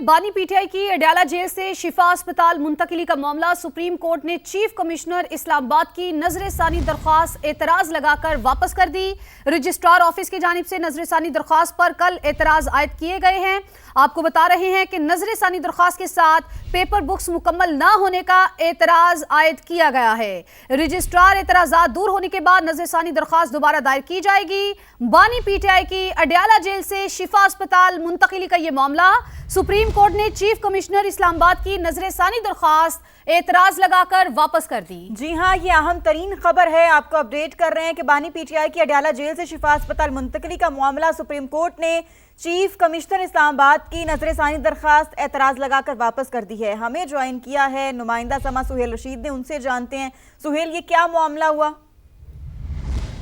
बानी पीटीआई की अडयाला जेल से शिफा अस्पताल मुंतकिली का मामला सुप्रीम कोर्ट ने चीफ कमिश्नर इस्लामाबाद की नजरसानी दरख्वास्त एतराज लगाकर वापस कर दी। रजिस्ट्रार ऑफिस की जानिब से नजरसानी दरख्वास्त पर कल एतराज आयद किए गए हैं। आपको बता रहे हैं कि नजरसानी दरख्वास्त के साथ पेपर बुक्स मुकम्मल ना होने का एतराज आयद किया गया है। रजिस्ट्रार एतराजात दूर होने के बाद नजरसानी दरख्वास्त दोबारा दायर की जाएगी। बानी पीटीआई की अडयाला जेल से शिफा अस्पताल मुंतकिली का यह मामला सुप्रीम कोर्ट ने चीफ कमिश्नर इस्लामाबाद की नजरसानी दरख्वास्त एतराज लगाकर वापस कर दी। जी हाँ, ये अहम तरीन खबर है। आपको अपडेट कर रहे हैं कि बानी पीटीआई की अडयाला जेल से शिफा अस्पताल मुंतकिली का मामला सुप्रीम कोर्ट ने चीफ कमिश्नर इस्लामाबाद की नजरसानी दरख्वास्त एतराज लगाकर वापस कर दी है। हमें ज्वाइन किया है नुमाइंदा समा सुहेल रशीद ने, उनसे जानते हैं। सुहेल, ये क्या मामला हुआ?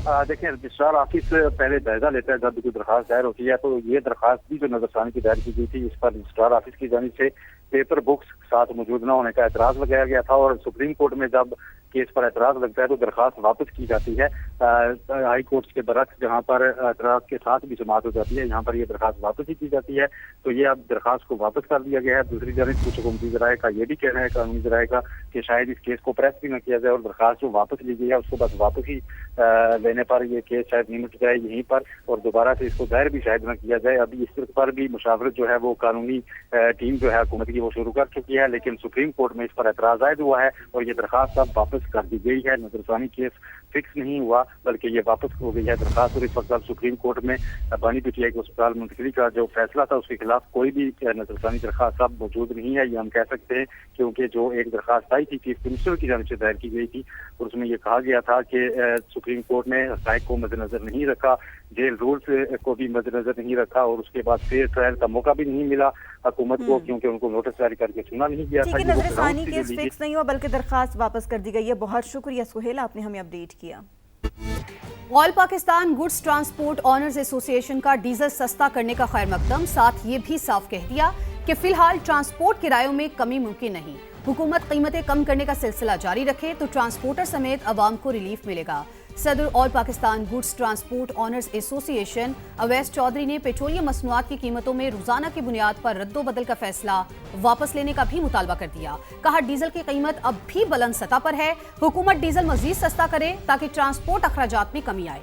देखिए, रजिस्ट्रार ऑफिस पहले जायजा लेता है जब कोई दरखास्त दायर होती है, तो ये दरखास्त भी जो नजरसानी की दायर की गई थी, इस पर रजिस्ट्रार ऑफिस की जानिब से पेपर बुक्स साथ मौजूद न होने का एतराज लगाया गया था। और सुप्रीम कोर्ट में जब केस पर एतराज लगता है तो दरखास्त वापस की जाती है। हाई कोर्ट के बरक्स जहाँ पर एतराज के साथ भी समाअत हो जाती है, यहाँ पर ये दरखास्त वापस ही की जाती है। तो ये अब दरखास्त को वापस कर दिया गया है। दूसरी जानिब कुछ हुकूमती ज़राए का ये भी कहना है, कानूनी ज़राए का, कि शायद इस केस को प्रेस भी न किया जाए और दरखास्त जो वापस ली गई है उसको बस वापस ही लेने पर ये केस शायद निमट जाए यहीं पर, और दोबारा से इसको दायर भी शायद न किया जाए। अभी इस पर भी मुशावरत जो है वो कानूनी टीम जो है हुकूमत की वो शुरू कर चुकी है, लेकिन सुप्रीम कोर्ट में इस पर एतराज आयद हुआ है और ये दरखास्त अब वापस कर दी गई है। नजरसानी केस फिक्स नहीं हुआ बल्कि ये वापस हो गई है दरखास्त, और इस वक्त अब सुप्रीम कोर्ट में बानी पीटीआई के अस्पताल मुंतकिली का जो फैसला था उसके खिलाफ कोई भी नजरसानी दरखास्त अब मौजूद नहीं है, ये हम कह सकते हैं, क्योंकि जो एक दरखास्त आई थी चीफ मिनिस्टर की जानिब से दायर की गई थी और उसमें यह कहा गया था कि सुप्रीम कोर्ट ने हक़ाइक़ को मद्देनजर नहीं रखा, जेल रूल्स को भी मद्देनजर नहीं रखा, और उसके बाद फेयर ट्रायल का मौका भी नहीं मिला हुकूमत को, क्योंकि उनको नोटिस जारी करके सुना नहीं गया था। नजरसानी केस फिक्स नहीं हुआ बल्कि दरखास्त वापस कर दी गई है। बहुत शुक्रिया सुहेल, आपने हमें अपडेट किया। All Pakistan goods transport owners association का डीजल सस्ता करने का खैर मकदम, साथ ये भी साफ कह दिया कि फिलहाल ट्रांसपोर्ट किरायों में कमी मुमकिन नहीं। हुकूमत कीमतें कम करने का सिलसिला जारी रखे तो ट्रांसपोर्टर समेत अवाम को रिलीफ मिलेगा। सदर all Pakistan goods transport owners association Awais Chaudhry ने पेट्रोलियम मसनूआत की कीमतों में रोजाना की बुनियाद पर रद्दोबदल का फैसला वापस लेने का भी मुतालबा कर दिया। कहा, डीजल की कीमत अब भी बुलंद सतह पर है, हुकूमत डीजल मजीद सस्ता करे ताकि ट्रांसपोर्ट अखराजात में कमी आए।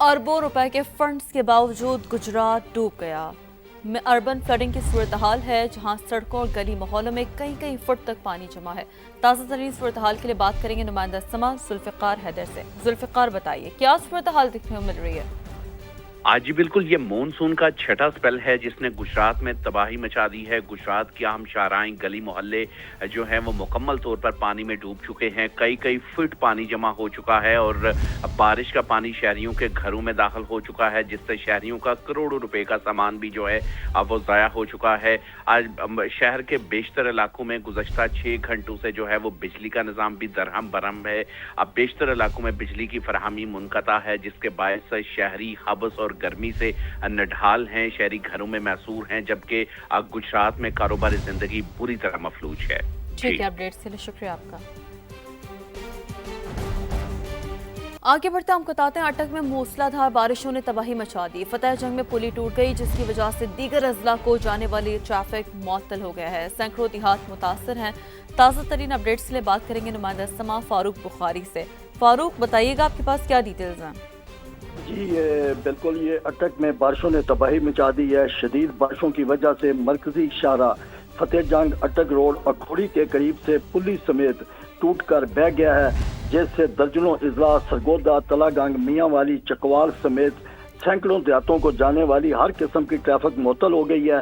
अरबों रुपए के फंड्स के बावजूद गुजरात डूब गया। में अर्बन फ्लडिंग की सूरत हाल है, जहां सड़कों और गली मोहल्लों में कई फुट तक पानी जमा है। ताज़ा तरीन सूरत हाल के लिए बात करेंगे नुमाइंदा समा जुल्फ़िकार हैदर से। जुल्फ़िकार, बताइए क्या सूरत हाल देखने को मिल रही है? आज जी बिल्कुल, ये मानसून का छठा स्पेल है जिसने गुजरात में तबाही मचा दी है। गुजरात की अहम शाहराएं, गली मोहल्ले जो हैं वो मुकम्मल तौर पर पानी में डूब चुके हैं। कई फुट पानी जमा हो चुका है और बारिश का पानी शहरियों के घरों में दाखिल हो चुका है, जिससे शहरियों का करोड़ों रुपए का सामान भी जो है अब वो ज़ाया हो चुका है। आज शहर के बेशतर इलाकों में गुज़श्ता 6 घंटों से जो है वो बिजली का निज़ाम भी दरहम बरहम है। अब बेशतर इलाकों में बिजली की फराहमी मुनक़ता है, जिसके बायस से शहरी हबस और गर्मी से नढाल हैं, शहरी घरों में मैसूर हैं, जबकि गुजरात में कारोबारी जिंदगी बुरी तरह मफलूज है। ठीक है, अपडेट्स के लिए शुक्रिया आपका। आगे बढ़ते हम बताते हैं, अटक में मूसलाधार बारिशों ने तबाही मचा दी। फतेह जंग में पुली टूट गई, जिसकी वजह से दीगर अजला को जाने वाली ट्रैफिक मुअत्तल हो गया है। सैकड़ों देहात मुतासर हैं। ताज़ा तरीन अपडेट्स के लिए बात करेंगे नुमाइंदा समा फारूक बुखारी से। फारूक, बताइएगा आपके पास क्या डिटेल्स हैं? जी बिल्कुल, ये अटक में बारिशों ने तबाही मचा दी है। शदीद बारिशों की वजह से मरकजी शाहरा फतेह जंग अटक रोड अखोड़ी के करीब से पुली समेत टूट कर बह गया है, जिससे दर्जनों इजला, सरगोदा, तलागंग, मियाँ वाली, चकवाल समेत सैकड़ों देहातों को जाने वाली हर किस्म की ट्रैफिक मुअत्तल हो गई है।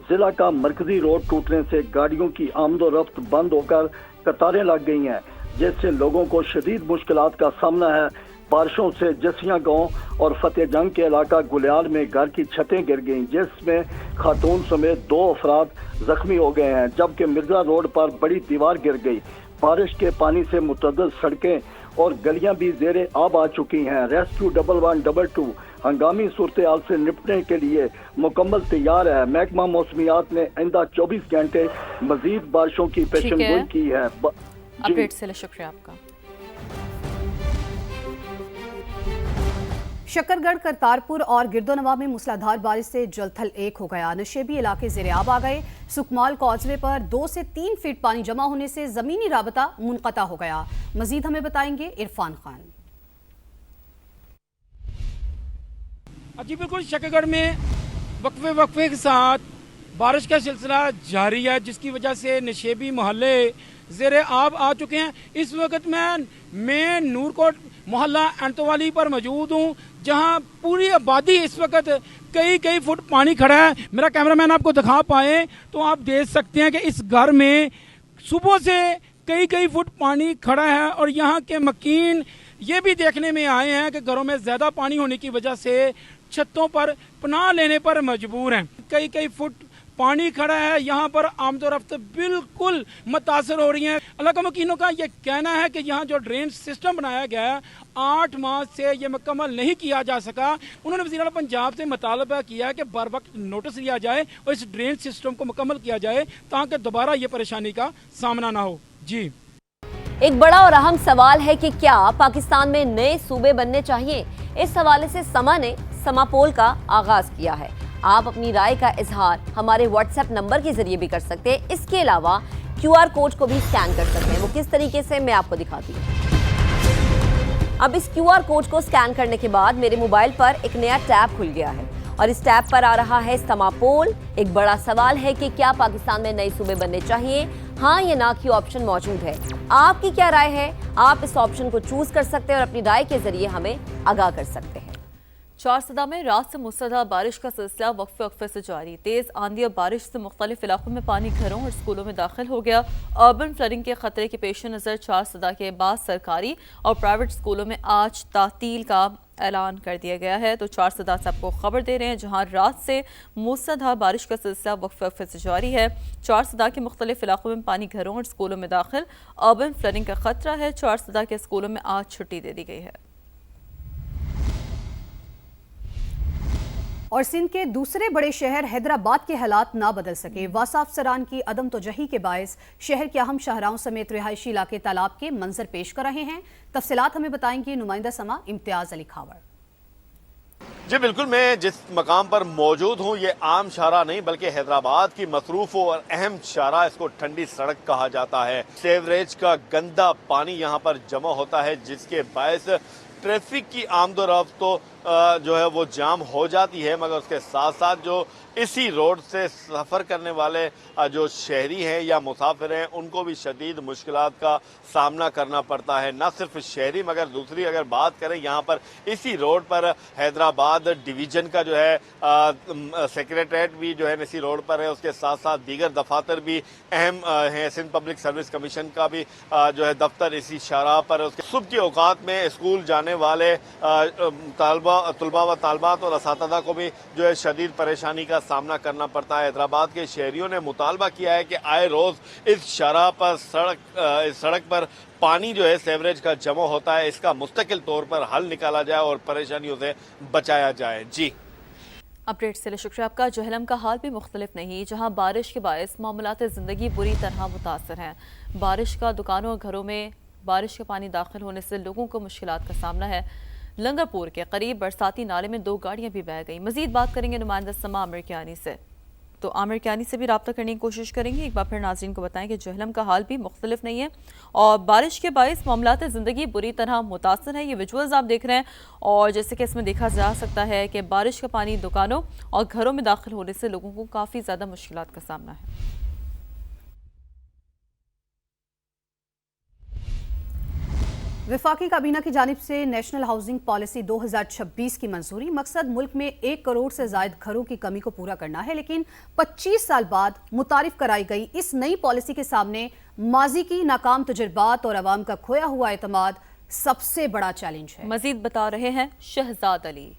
जिला का मरकजी रोड टूटने से गाड़ियों की आमदोरफ्त बंद होकर कतारें लग गई हैं, जिससे लोगों को शदीद मुश्किलात का सामना है। बारिशों से जसिया गांव और फतेह जंग के इलाका गुलियाल में घर की छतें गिर गईं, जिसमें खातून समेत 2 अफराद जख्मी हो गए हैं, जबकि मिर्जा रोड पर बड़ी दीवार गिर गई। बारिश के पानी से मुतअद्दिद सड़कें और गलियां भी ज़ेरे आब आ चुकी हैं। रेस्क्यू 1112 हंगामी सूरत हाल से निपटने के लिए मुकम्मल तैयार है। महकमा मौसमियात ने आइंदा 24 घंटे मजीद बारिशों की पेशेनगोई की है। अपडेट से शुक्रिया आपका। शकरगढ़, करतारपुर और गिरदोनवा में मूसलाधार बारिश से जलथल एक हो गया। नशेबी इलाके ज़ेर-ए-आब आ गए। सुकमाल कॉजवे पर 2 से 3 फीट पानी जमा होने से जमीनी राबता मुनक़ता हो गया। मजीद हमें बताएंगे इरफान खान। जी बिल्कुल, शकरगढ़ में वक्फे के साथ बारिश का सिलसिला जारी है, जिसकी वजह से नशेबी मोहल्ले ज़ेर-ए-आब आ चुके हैं। इस वक्त मैं नूरकोट मोहल्ला एंतवाली पर मौजूद हूँ, जहाँ पूरी आबादी इस वक्त कई फुट पानी खड़ा है। मेरा कैमरामैन आपको दिखा पाए तो आप देख सकते हैं कि इस घर में सुबह से कई फुट पानी खड़ा है और यहाँ के मकीन ये भी देखने में आए हैं कि घरों में ज़्यादा पानी होने की वजह से छतों पर पनाह लेने पर मजबूर हैं। कई फुट पानी खड़ा है, यहाँ पर आमदोरफ्त बिल्कुल मुतासर हो रही हैं। इलाका मकीनों का ये कहना है कि यहाँ जो ड्रेन सिस्टम बनाया गया है 8 माह से ये मुकम्मल नहीं किया जा सका। उन्होंने वज़ीर आला पंजाब से मुतालबा किया है कि बर वक्त नोटिस लिया जाए और इस ड्रेन सिस्टम को मुकम्मल किया जाए ताकि दोबारा ये परेशानी का सामना ना हो। जी, एक बड़ा और अहम सवाल है कि क्या पाकिस्तान में नए सूबे बनने चाहिए। इस हवाले से समा ने समापोल का आगाज किया है। आप अपनी राय का इजहार हमारे व्हाट्सएप नंबर के जरिए भी कर सकते हैं। इसके अलावा QR कोड को भी स्कैन कर सकते हैं। वो किस तरीके से, मैं आपको दिखाती हूँ। अब इस QR कोड को स्कैन करने के बाद मेरे मोबाइल पर एक नया टैब खुल गया है और इस टैब पर आ रहा है समापोल। एक बड़ा सवाल है कि क्या पाकिस्तान में नए सूबे बनने चाहिए, हाँ या ना की ऑप्शन मौजूद है। आपकी क्या राय है? आप इस ऑप्शन को चूज कर सकते हैं और अपनी राय के जरिए हमें आगाह कर सकते हैं। चारसदा में रात से मूसलाधार बारिश का सिलसिला वक्फे से जारी। तेज आंधी और बारिश से मुख्तलिफ इलाकों में पानी घरों और स्कूलों में दाखिल हो गया। अर्बन फ्लडिंग के खतरे के पेश नज़र चारसदा के बाद सरकारी और प्राइवेट स्कूलों में आज तातील का ऐलान कर दिया गया है। तो चारसदा से आपको खबर दे रहे हैं, जहां रात से मूसलाधार बारिश का सिलसिला वक्फे से जारी है। चारसदा के मुख्तलिफ इलाकों में पानी घरों और स्कूलों में दाखिल। अर्बन फ्लडिंग का खतरा है। चारसदा के स्कूलों में आज छुट्टी दे दी गई है। और सिंध के दूसरे बड़े शहर हैदराबाद के हालात ना बदल सके। वासा अफसरान की अदम तोजही के बायस शहर के अहम शाहराहों समेत रिहायशी इलाके तालाब के मंजर पेश कर रहे हैं। तफसीलात हमें बताएंगे नुमाइंदा समा इम्तियाज अली खावर। जी बिल्कुल, मैं जिस मकाम पर मौजूद हूँ ये आम शाहरा नहीं बल्कि हैदराबाद की मसरूफ और अहम शाहरा, इसको ठंडी सड़क कहा जाता है। सेवरेज का गंदा पानी यहाँ पर जमा होता है, जिसके बायस ट्रैफिक की आमदोरफ्त तो जो है वो जाम हो जाती है, मगर उसके साथ साथ जो इसी रोड से सफ़र करने वाले जो शहरी हैं या मुसाफिर हैं उनको भी शदीद मुश्किलात का सामना करना पड़ता है। न सिर्फ शहरी मगर दूसरी अगर बात करें यहाँ पर इसी रोड पर हैदराबाद डिवीज़न का जो है सेक्रेटरीट भी जो है इसी रोड पर है। उसके साथ साथ दीगर दफातर भी अहम हैं। सिंध पब्लिक सर्विस कमीशन का भी जो है दफ्तर इसी शाहराह पर है। उसके सुबह की औकात में स्कूल जाने वाले तलबा व तालबात और असातिज़ा को भी जो है शदीद परेशानी का सामना करना पड़ता है। हैदराबाद के शहरियों ने मुतालबा किया है कि आए रोज़ इस शाहराह पर सड़क पर पानी जो है सेवरेज का जमा होता है, इसका मुस्तकिल तौर पर हल निकाला जाए और परेशानियों से बचाया जाए। जी, अपडेट से शुक्रिया आपका। जहलम का हाल भी मुख्तलिफ नहीं, जहां बारिश के बायस मामलात ज़िंदगी बुरी तरह मुतासर हैं। बारिश का दुकानों और घरों में बारिश का पानी दाखिल होने से लोगों को मुश्किलात का सामना है। लंगरपुर के करीब बरसाती नाले में 2 गाड़ियां भी बह गई। मजीद बात करेंगे नुमाइंदा समा आमिर कियानी से, तो आमिर कियानी से भी रब्ता करने की कोशिश करेंगे। एक बार फिर नाज़रीन को बताएं कि जहलम का हाल भी मुख्तलिफ नहीं है और बारिश के बायस मामलात ज़िंदगी बुरी तरह मुतासर है। ये विजुअल्स आप देख रहे हैं और जैसे कि इसमें देखा जा सकता है कि बारिश का पानी दुकानों और घरों में दाखिल होने से लोगों को काफ़ी ज़्यादा मुश्किलात का सामना है। वफाकी काबीना की जानिब से नेशनल हाउसिंग पॉलिसी 2026 की मंजूरी। मकसद मुल्क में 1 करोड़ से ज़ायद घरों की कमी को पूरा करना है, लेकिन 25 साल बाद मुतारिफ कराई गई इस नई पॉलिसी के सामने माजी की नाकाम तजुर्बात और अवाम का खोया हुआ एतमाद सबसे बड़ा चैलेंज है। मजीद बता रहे हैं शहजाद अली।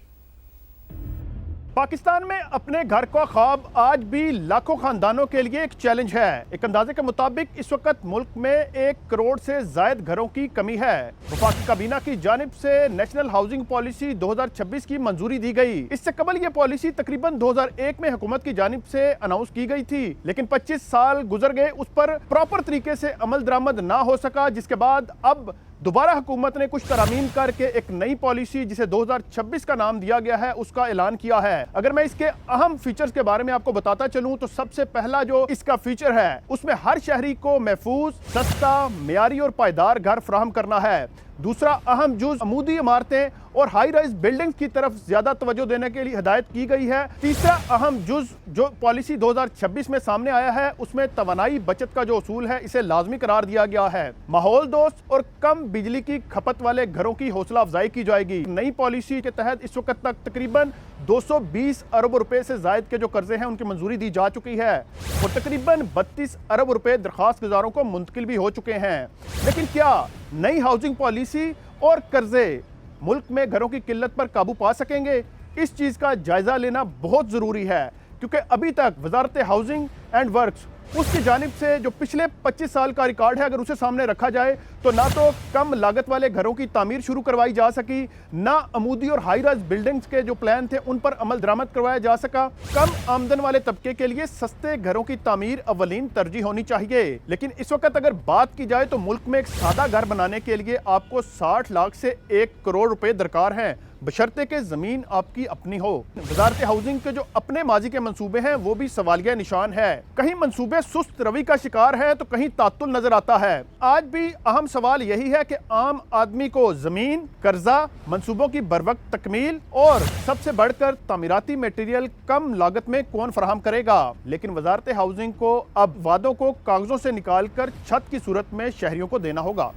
पाकिस्तान में अपने घर का ख्वाब आज भी लाखों खानदानों के लिए एक चैलेंज है। एक अंदाजे के मुताबिक इस वक्त मुल्क में 1 करोड़ से जायद घरों की कमी है। वफाकी काबीना की जानिब से नेशनल हाउसिंग पॉलिसी 2026 की मंजूरी दी गई। इससे कबल ये पॉलिसी तकरीबन 2001 में हुकूमत की जानिब से अनाउंस की गई थी, लेकिन 25 साल गुजर गए, उस पर प्रॉपर तरीके से अमल दरामद ना हो सका, जिसके बाद अब दोबारा हुकूमत ने कुछ तरमीम करके एक नई पॉलिसी जिसे 2026 का नाम दिया गया है उसका ऐलान किया है। अगर मैं इसके अहम फीचर्स के बारे में आपको बताता चलूं तो सबसे पहला जो इसका फीचर है उसमें हर शहरी को महफूज, सस्ता, मियारी और पायदार घर फराहम करना है। दूसरा अहम जुज अमूदी इमारतें और हाई राइज बिल्डिंग्स की तरफ ज्यादा तवज्जो देने के लिए हिदायत की गई है। तीसरा अहम जुज जो पॉलिसी 2026 में सामने आया है उसमें तवानाई बचत का जो उसूल है इसे लाजमी करार दिया गया है। माहौल दोस्त और कम बिजली की खपत वाले घरों की हौसला अफजाई की जाएगी। नई पॉलिसी के तहत इस वक्त तक तकरीबन 220 अरब रुपए से जायद के जो कर्जे हैं उनकी मंजूरी दी जा चुकी है और तकरीबन 32 अरब रुपए दरखास्त गुजारों को मुंतकिल भी हो चुके हैं। लेकिन क्या नई हाउसिंग पॉलिसी और कर्जे मुल्क में घरों की किल्लत पर काबू पा सकेंगे? इस चीज का जायजा लेना बहुत जरूरी है क्योंकि अभी तक वजारत हाउसिंग एंड वर्क्स उसकी जानिब से जो पिछले 25 साल का रिकॉर्ड है अगर उसे सामने रखा जाए तो ना तो कम लागत वाले घरों की तामीर शुरू करवाई जा सकी, ना अमूदी और हाई राइज बिल्डिंग्स के जो प्लान थे उन पर अमल दरामद करवाया जा सका। कम आमदन वाले तबके के लिए सस्ते घरों की तामीर अवलीन तरजीह होनी चाहिए। लेकिन इस वक्त अगर बात की जाए तो मुल्क में एक सादा घर बनाने के लिए आपको 60 लाख से 1 करोड़ रुपए दरकार हैं, बशर्ते के जमीन आपकी अपनी हो। वजारत हाउसिंग के जो अपने माजी के मंसूबे हैं वो भी सवालिया निशान है। कहीं मंसूबे सुस्त रवि का शिकार है तो कहीं तातुल नजर आता है। आज भी अहम सवाल यही है कि आम आदमी को जमीन, कर्जा, मंसूबों की बरवक्त तकमील और सबसे बढ़कर तामीराती मटेरियल कम लागत में कौन फराहम करेगा। लेकिन वजारत हाउसिंग को अब वादों को कागजों से निकालकर छत की सूरत में शहरियों को देना होगा।